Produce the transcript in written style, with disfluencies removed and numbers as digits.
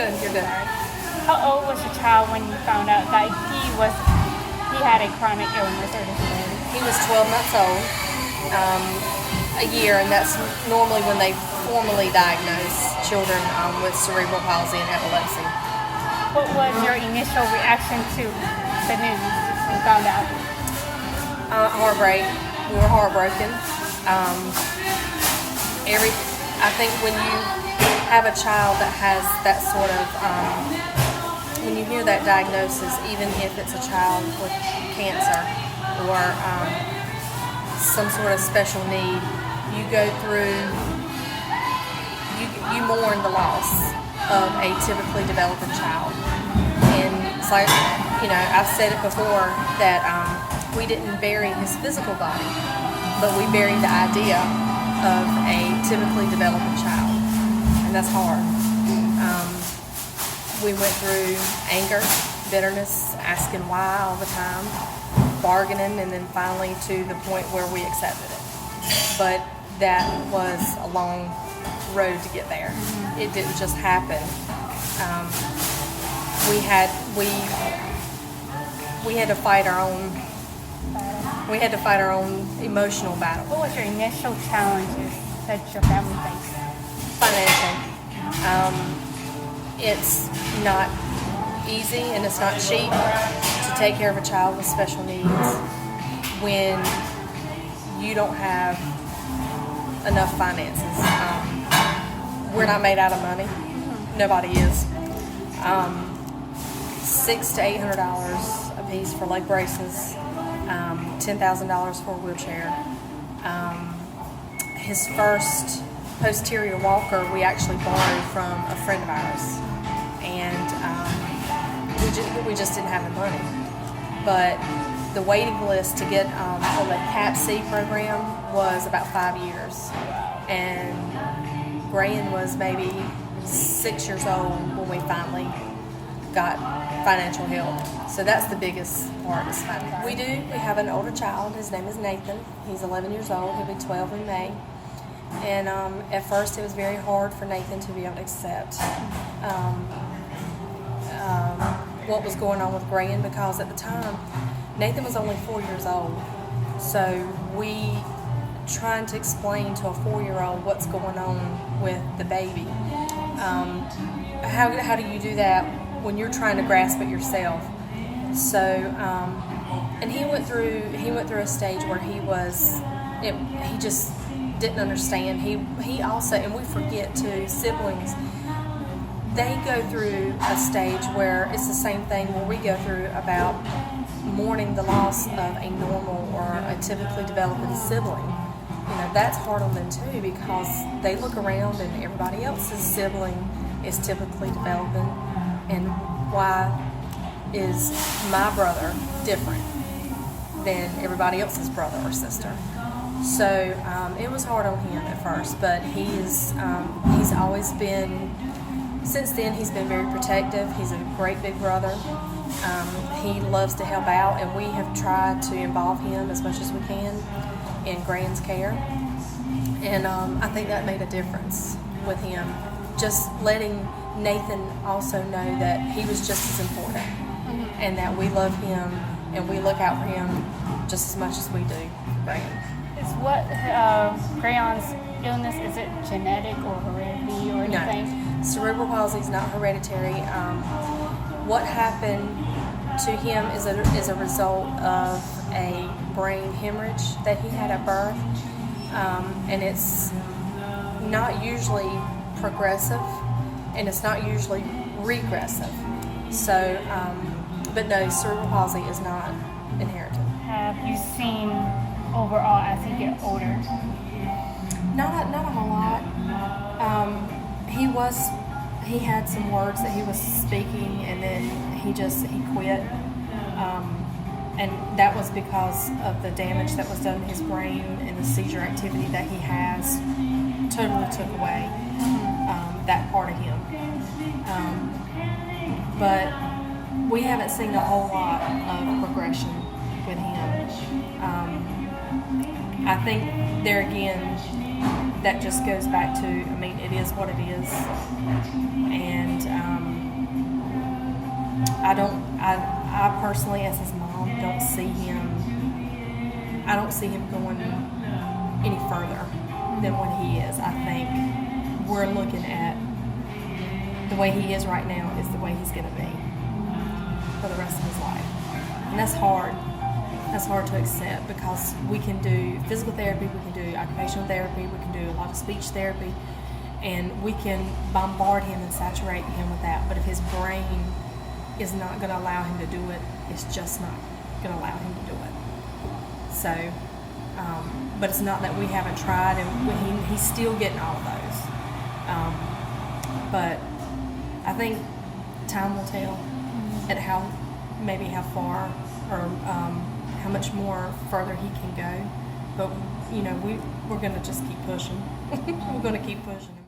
good. You're good. How old was the child when you found out that he had a chronic illness or disability? He was 12 months old, a year, and that's normally when they formally diagnose children with cerebral palsy and epilepsy. What was your initial reaction to the news when you found out? Heartbreak. We were heartbroken. I think when you have a child that has that sort of, when you hear that diagnosis, even if it's a child with cancer or some sort of special need, you go through, you mourn the loss of a typically developing child. And it's like, I've said it before that we didn't bury his physical body, but we buried the idea of a typically developing child, and that's hard. We went through anger, bitterness, asking why all the time, bargaining, and then finally to the point where we accepted it. But that was a long road to get there. It didn't just happen. We had to fight our own. We had to fight our own emotional battle. What was your initial challenges that your family faced? Financial. It's not easy and it's not cheap to take care of a child with special needs when you don't have enough finances. We're not made out of money. Nobody is. $600 to $800 a piece for leg braces. $10,000 for a wheelchair. His first posterior walker we actually borrowed from a friend of ours, and we just didn't have the money. But the waiting list to get on the CAP-C program was about 5 years, and Graham was maybe 6 years old when we finally got financial help. So that's the biggest part is financial. We have an older child. His name is Nathan. He's 11 years old. He'll be 12 in May. And at first it was very hard for Nathan to be able to accept what was going on with Graham, because at the time Nathan was only 4 years old. So we trying to explain to a 4-year-old what's going on with the baby. How do you do that when you're trying to grasp it yourself? So, and he went through a stage where he just didn't understand. He also, and we forget too, siblings, they go through a stage where it's the same thing where we go through about mourning the loss of a normal or a typically developing sibling. That's hard on them too, because they look around and everybody else's sibling is typically developing, and why is my brother different than everybody else's brother or sister? So it was hard on him at first, but he's always been, since then he's been very protective. He's a great big brother. He loves to help out, and we have tried to involve him as much as we can in Graham's care, and I think that made a difference with him, just letting Nathan also know that he was just as important, and that we love him and we look out for him just as much as we do for Graham. Is what Graham's illness, is it genetic or heredity or anything? No, cerebral palsy is not hereditary. What happened to him is a result of a brain hemorrhage that he had at birth, and it's not usually progressive, and it's not usually regressive. So, but no, cerebral palsy is not inherited. Have you seen overall as he get older? Not a whole lot. He had some words that he was speaking, and then he quit. And that was because of the damage that was done to his brain, and the seizure activity that he has totally took away that part of him. But we haven't seen a whole lot of progression with him. I think there again, that just goes back to, it is what it is. And I personally, as his mom, don't see him. I don't see him going any further than what he is. I think we're looking at the way he is right now is the way he's going to be for the rest of his life, and that's hard. That's hard to accept because we can do physical therapy, we can do occupational therapy, we can do a lot of speech therapy, and we can bombard him and saturate him with that. But if his brain is not going to allow him to do it, it's just not going to allow him to do it. So, but it's not that we haven't tried, and he's still getting all of those. But I think time will tell at how far or how much more further he can go. But we're going to just keep pushing. We're going to keep pushing him.